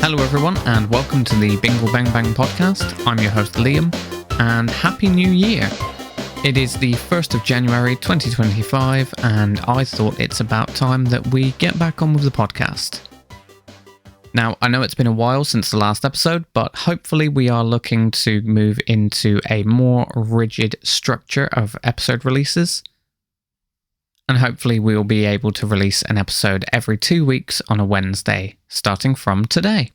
Hello everyone and welcome to the Bingle Bang Bang podcast. I'm your host Liam and Happy New Year. It is the 1st of January 2025 and I thought it's about time that we get back on with the podcast. Now, I know it's been a while since the last episode, but hopefully we are looking to move into a more rigid structure of episode releases. And hopefully we will be able to release an episode every 2 weeks on a Wednesday, starting from today.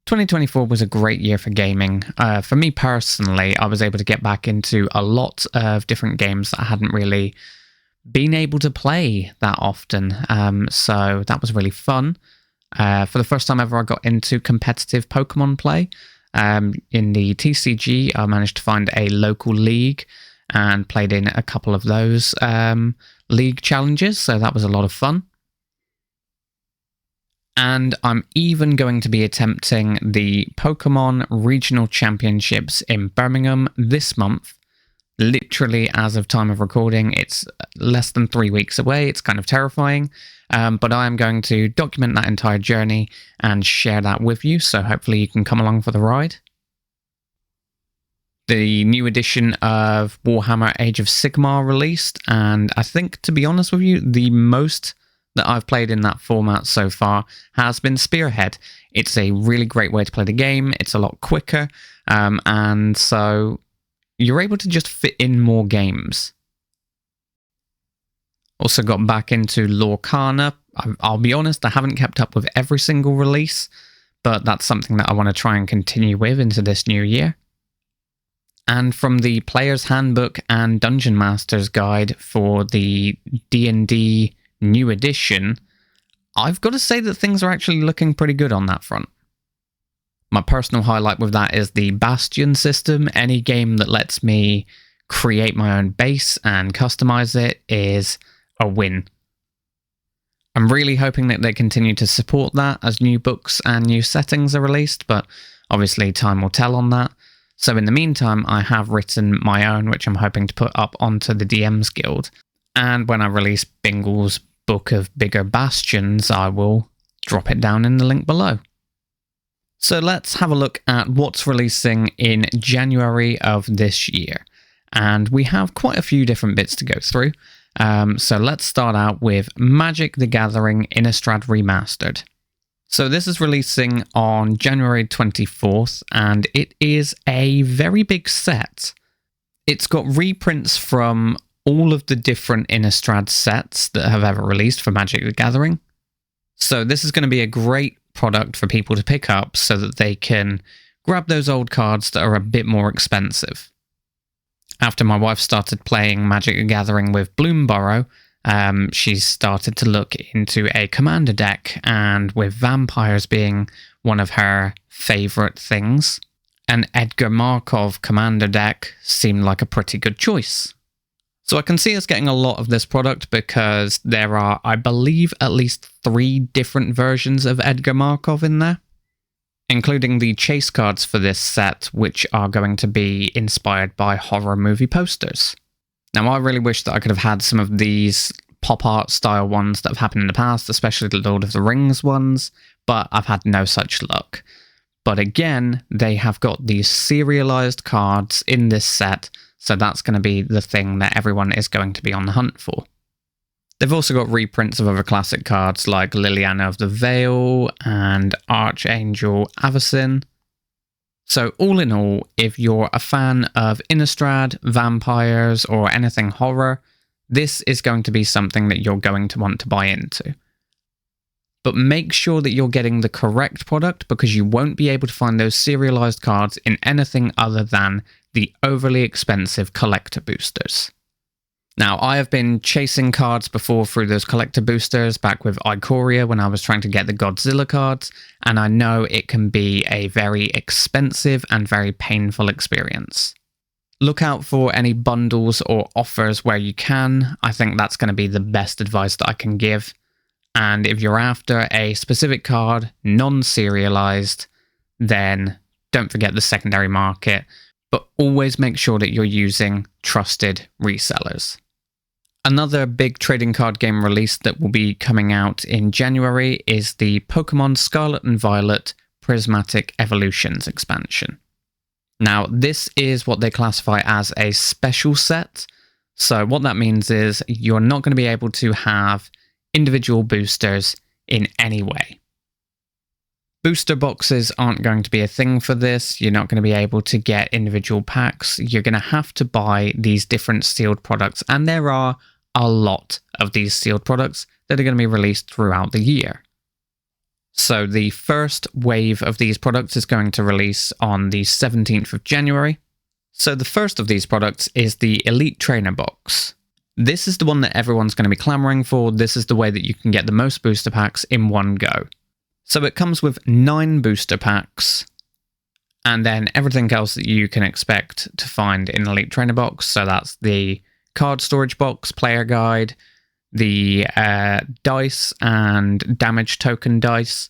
2024 was a great year for gaming. For me personally, I was able to get back into a lot of different games that I hadn't really been able to play that often. So that was really fun. For the first time ever, I got into competitive Pokémon play. In the TCG, I managed to find a local league and played in a couple of those league challenges, so that was a lot of fun. And I'm even going to be attempting the Pokémon Regional Championships in Birmingham this month. Literally, as of time of recording, it's less than 3 weeks away. It's kind of terrifying, but I am going to document that entire journey and share that with you, so hopefully you can come along for the ride. The new edition of Warhammer Age of Sigmar released, and I think, to be honest with you, the most that I've played in that format so far has been Spearhead. It's a really great way to play the game, it's a lot quicker, and so you're able to just fit in more games. Also got back into Lorcana. I'll be honest, I haven't kept up with every single release, but that's something that I want to try and continue with into this new year. And from the Player's Handbook and Dungeon Master's Guide for the D&D New Edition, I've got to say that things are actually looking pretty good on that front. My personal highlight with that is the Bastion system. Any game that lets me create my own base and customize it is a win. I'm really hoping that they continue to support that as new books and new settings are released, but obviously time will tell on that. So in the meantime, I have written my own, which I'm hoping to put up onto the DM's Guild. And when I release Bingle's Book of Bigger Bastions, I will drop it down in the link below. So let's have a look at what's releasing in January of this year. And we have quite a few different bits to go through. So let's start out with Magic the Gathering Innistrad Remastered. So this is releasing on January 24th, and it is a very big set. It's got reprints from all of the different Innistrad sets that have ever released for Magic the Gathering. So this is going to be a great product for people to pick up so that they can grab those old cards that are a bit more expensive. After my wife started playing Magic the Gathering with Bloomburrow, she started to look into a commander deck, and with vampires being one of her favourite things, an Edgar Markov commander deck seemed like a pretty good choice. So I can see us getting a lot of this product because there are, I believe, at least 3 different versions of Edgar Markov in there, including the chase cards for this set, which are going to be inspired by horror movie posters. Now, I really wish that I could have had some of these pop art style ones that have happened in the past, especially the Lord of the Rings ones, but I've had no such luck. But again, they have got these serialized cards in this set, so that's going to be the thing that everyone is going to be on the hunt for. They've also got reprints of other classic cards like Liliana of the Vale and Archangel Avacyn. So all in all, if you're a fan of Innistrad, vampires, or anything horror, this is going to be something that you're going to want to buy into. But make sure that you're getting the correct product because you won't be able to find those serialized cards in anything other than the overly expensive collector boosters. Now, I have been chasing cards before through those collector boosters back with Ikoria when I was trying to get the Godzilla cards, and I know it can be a very expensive and very painful experience. Look out for any bundles or offers where you can. I think that's going to be the best advice that I can give. And if you're after a specific card, non-serialized, then don't forget the secondary market, but always make sure that you're using trusted resellers. Another big trading card game release that will be coming out in January is the Pokémon Scarlet and Violet Prismatic Evolutions expansion. Now, this is what they classify as a special set. So what that means is you're not going to be able to have individual boosters in any way. Booster boxes aren't going to be a thing for this. You're not going to be able to get individual packs. You're going to have to buy these different sealed products, and there are a lot of these sealed products that are going to be released throughout the year. So the first wave of these products is going to release on the 17th of January. So the first of these products is the Elite Trainer Box. This is the one that everyone's going to be clamoring for. This is the way that you can get the most booster packs in one go. So it comes with 9 booster packs, and then everything else that you can expect to find in Elite Trainer Box. So that's the card storage box, player guide, the dice and damage token dice,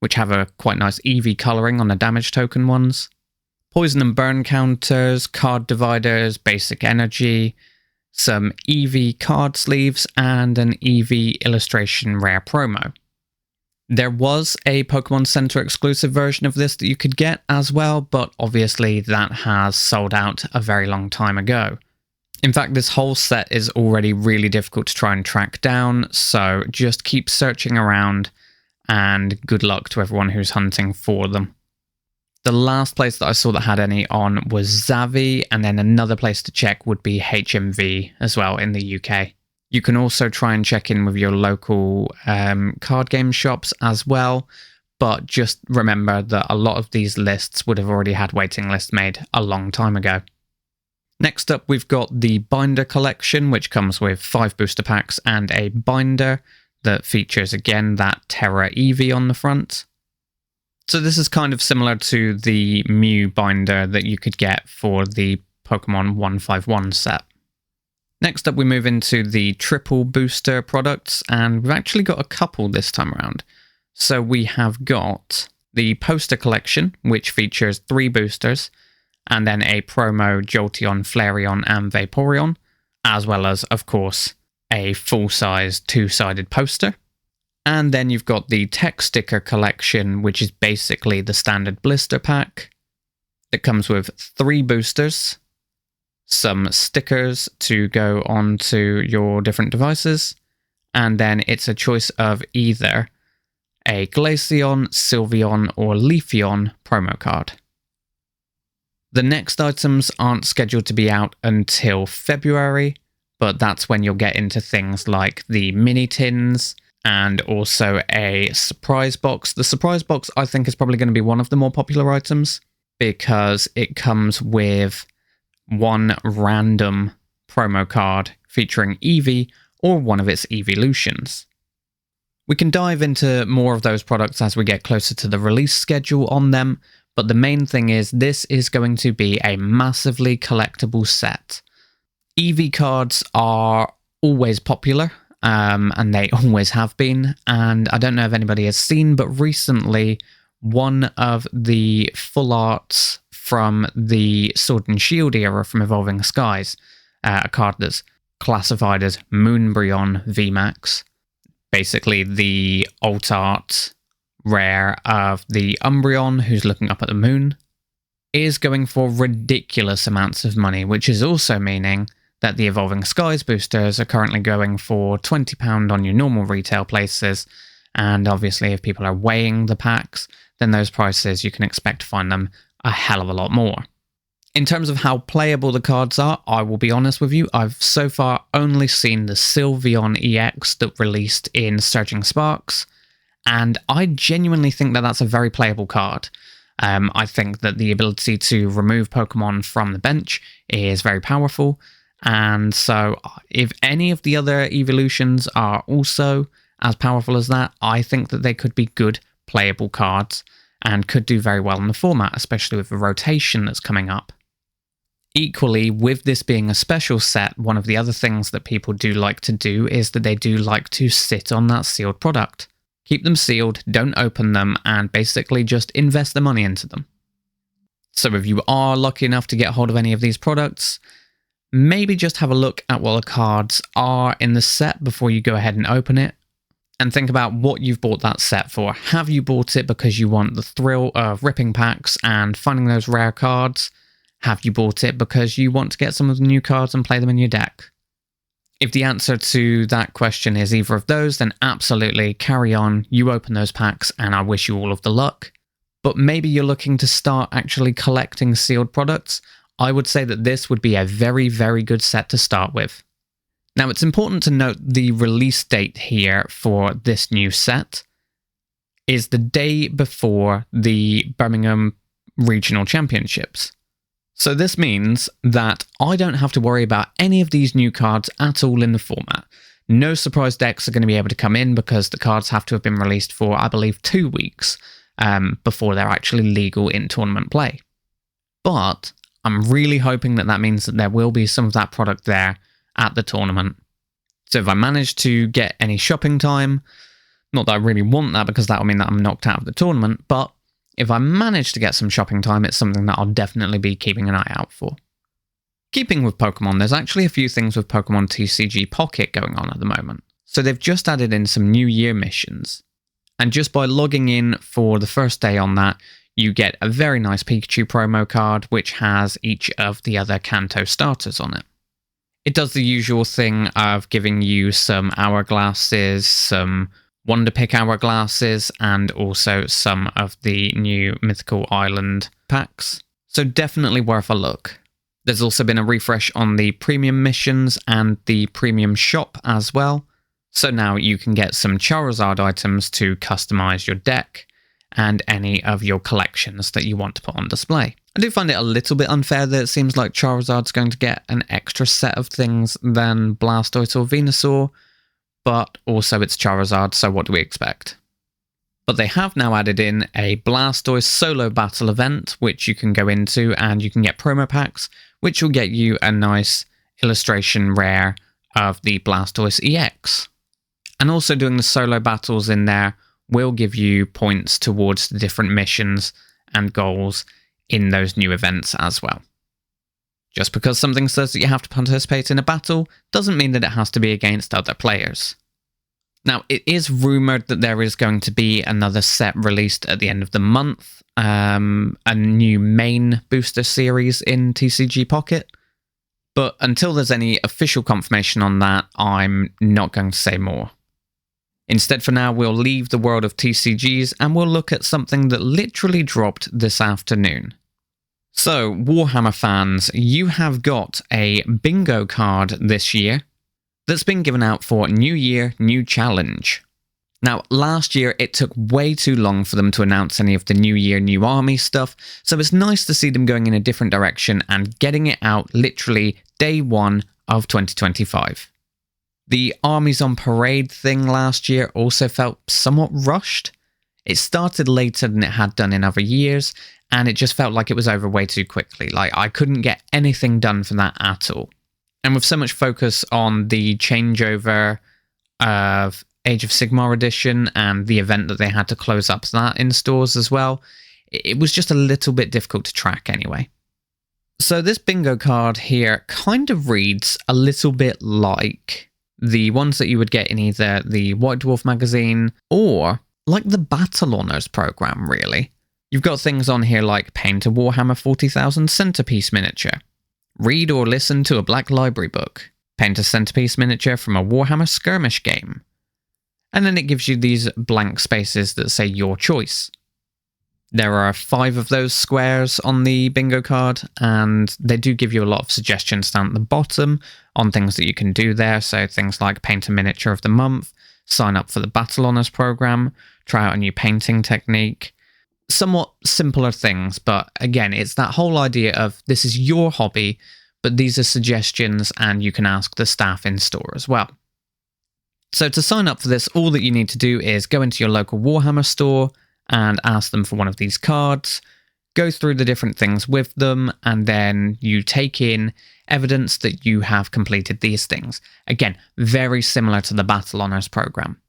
which have a quite nice EV colouring on the damage token ones, poison and burn counters, card dividers, basic energy, some EV card sleeves, and an EV illustration rare promo. There was a Pokemon Center exclusive version of this that you could get as well, but obviously that has sold out a very long time ago. In fact, this whole set is already really difficult to try and track down, so just keep searching around, and good luck to everyone who's hunting for them. The last place that I saw that had any on was Zavi, and then another place to check would be HMV as well in the UK. You can also try and check in with your local card game shops as well, but just remember that a lot of these lists would have already had waiting lists made a long time ago. Next up, we've got the Binder Collection, which comes with 5 booster packs and a binder that features, again, that Terra Eevee on the front. So this is kind of similar to the Mew binder that you could get for the Pokemon 151 set. Next up, we move into the triple booster products, and we've actually got a couple this time around. So we have got the Poster Collection, which features 3 boosters, and then a promo Jolteon, Flareon, and Vaporeon, as well as, of course, a full-size 2-sided poster. And then you've got the Tech Sticker Collection, which is basically the standard blister pack that comes with 3 boosters, some stickers to go onto your different devices, and then it's a choice of either a Glaceon, Sylveon, or Leafeon promo card. The next items aren't scheduled to be out until February, but that's when you'll get into things like the mini tins and also a surprise box. The surprise box, I think, is probably going to be one of the more popular items because it comes with 1 random promo card featuring Eevee or one of its evolutions. We can dive into more of those products as we get closer to the release schedule on them, but the main thing is this is going to be a massively collectible set. Eevee cards are always popular, and they always have been, and I don't know if anybody has seen, but recently one of the full arts from the Sword and Shield era from Evolving Skies, a card that's classified as Moonbryon VMAX, basically the alt art rare of the Umbreon who's looking up at the moon, is going for ridiculous amounts of money, which is also meaning that the Evolving Skies boosters are currently going for £20 on your normal retail places, and obviously if people are weighing the packs, then those prices you can expect to find them a hell of a lot more. In terms of how playable the cards are, I will be honest with you, I've so far only seen the Sylveon EX that released in Surging Sparks, and I genuinely think that that's a very playable card. I think that the ability to remove Pokemon from the bench is very powerful, and so if any of the other evolutions are also as powerful as that, I think that they could be good playable cards and could do very well in the format, especially with the rotation that's coming up. Equally, with this being a special set, one of the other things that people do like to do is that they do like to sit on that sealed product. Keep them sealed, don't open them, and basically just invest the money into them. So if you are lucky enough to get hold of any of these products, maybe just have a look at what the cards are in the set before you go ahead and open it. And think about what you've bought that set for. Have you bought it because you want the thrill of ripping packs and finding those rare cards? Have you bought it because you want to get some of the new cards and play them in your deck? If the answer to that question is either of those, then absolutely carry on. You open those packs and I wish you all of the luck. But maybe you're looking to start actually collecting sealed products. I would say that this would be a very, very good set to start with. Now, it's important to note the release date here for this new set is the day before the Birmingham Regional Championships. So this means that I don't have to worry about any of these new cards at all in the format. No surprise decks are going to be able to come in because the cards have to have been released for, I believe, 2 weeks before they're actually legal in tournament play. But I'm really hoping that that means that there will be some of that product there at the tournament. So if I manage to get any shopping time, not that I really want that because that will mean that I'm knocked out of the tournament, but if I manage to get some shopping time, it's something that I'll definitely be keeping an eye out for. Keeping with Pokemon, there's actually a few things with Pokémon TCG Pocket going on at the moment. So they've just added in some New Year missions. And just by logging in for the first day on that, you get a very nice Pikachu promo card, which has each of the other Kanto starters on it. It does the usual thing of giving you some hourglasses, some Wonder Pick hourglasses, and also some of the new Mythical Island packs. So definitely worth a look. There's also been a refresh on the premium missions and the premium shop as well. So now you can get some Charizard items to customize your deck and any of your collections that you want to put on display. I do find it a little bit unfair that it seems like Charizard's going to get an extra set of things than Blastoise or Venusaur, but also it's Charizard, so what do we expect? But they have now added in a Blastoise solo battle event, which you can go into and you can get promo packs, which will get you a nice illustration rare of the Blastoise EX. And also doing the solo battles in there will give you points towards the different missions and goals in those new events as well. Just because something says that you have to participate in a battle doesn't mean that it has to be against other players. Now, it is rumoured that there is going to be another set released at the end of the month, a new main booster series in TCG Pocket, but until there's any official confirmation on that, I'm not going to say more. Instead, for now, we'll leave the world of TCGs and we'll look at something that literally dropped this afternoon. So, Warhammer fans, you have got a bingo card this year that's been given out for New Year, New Challenge. Now, last year, it took way too long for them to announce any of the New Year, New Army stuff, so it's nice to see them going in a different direction and getting it out literally day one of 2025. The Armies on Parade thing last year also felt somewhat rushed. It started later than it had done in other years, and it just felt like it was over way too quickly. Like, I couldn't get anything done for that at all. And with so much focus on the changeover of Age of Sigmar edition and the event that they had to close up that in stores as well, it was just a little bit difficult to track anyway. So this bingo card here kind of reads a little bit like the ones that you would get in either the White Dwarf magazine or like the Battle Honours program, really. You've got things on here like Paint a Warhammer 40,000 centerpiece miniature, read or listen to a Black Library book, paint a centerpiece miniature from a Warhammer skirmish game. And then it gives you these blank spaces that say your choice. There are 5 of those squares on the bingo card, and they do give you a lot of suggestions down at the bottom on things that you can do there. So things like paint a miniature of the month, sign up for the Battle Honours program, try out a new painting technique. Somewhat simpler things, but again, it's that whole idea of this is your hobby, but these are suggestions and you can ask the staff in store as well. So to sign up for this, all that you need to do is go into your local Warhammer store and ask them for one of these cards, go through the different things with them, and then you take in evidence that you have completed these things. Again, very similar to the Battle Honours program.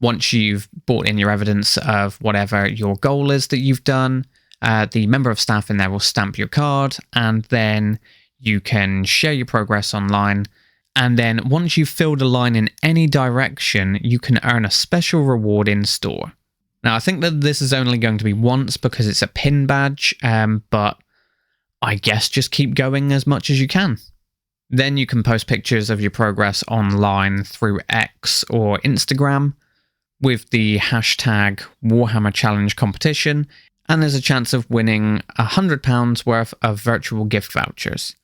Once you've brought in your evidence of whatever your goal is that you've done, the member of staff in there will stamp your card, and then You can share your progress online. And then once you've filled a line in any direction, you can earn a special reward in store. Now, I think that this is only going to be once because it's a pin badge, but I guess just keep going as much as you can. Then you can post pictures of your progress online through X or Instagram with the hashtag Warhammer Challenge competition, and there's a chance of winning £100 worth of virtual gift vouchers.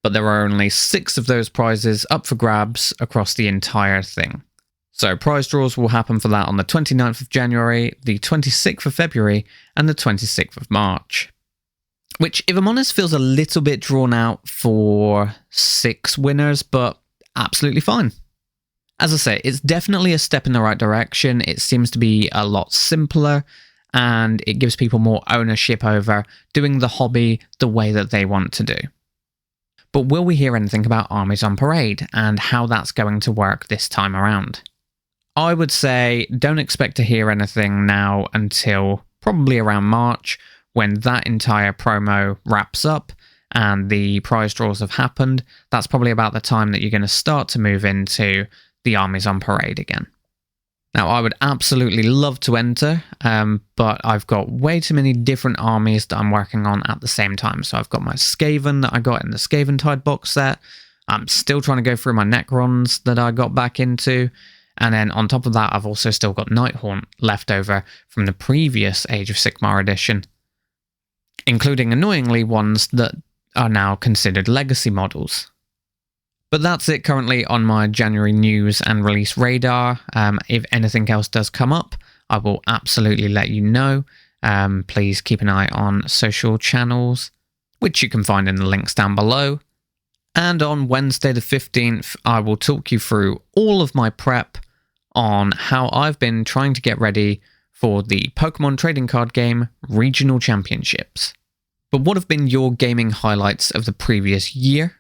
But there are only 6 of those prizes up for grabs across the entire thing. So prize draws will happen for that on the 29th of January, the 26th of February, and the 26th of March. Which, if I'm honest, feels a little bit drawn out for 6 winners, but absolutely fine. As I say, it's definitely a step in the right direction. It seems to be a lot simpler, and it gives people more ownership over doing the hobby the way that they want to do. But will we hear anything about Armies on Parade and how that's going to work this time around? I would say don't expect to hear anything now until probably around March, when that entire promo wraps up and the prize draws have happened. That's probably about the time that you're going to start to move into the Armies on Parade again. Now, I would absolutely love to enter, but I've got way too many different armies that I'm working on at the same time. So I've got my Skaven that I got in the Skaventide box set. I'm still trying to go through my Necrons that I got back into. And then on top of that, I've also still got Nighthaunt left over from the previous Age of Sigmar edition, including annoyingly ones that are now considered legacy models. But that's it currently on my January news and release radar. If anything else does come up, I will absolutely let you know. Please keep an eye on social channels, which you can find in the links down below. And on Wednesday the 15th, I will talk you through all of my prep on how I've been trying to get ready for the Pokemon trading card game Regional Championships. But what have been your gaming highlights of the previous year?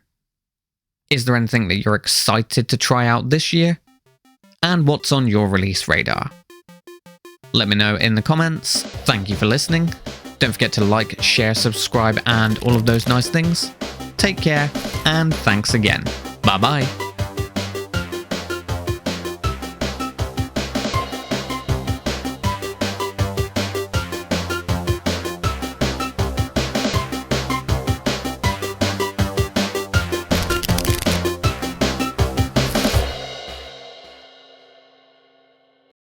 Is there anything that you're excited to try out this year? And what's on your release radar? Let me know in the comments. Thank you for listening. Don't forget to like, share, subscribe, and all of those nice things. Take care, and thanks again. Bye bye.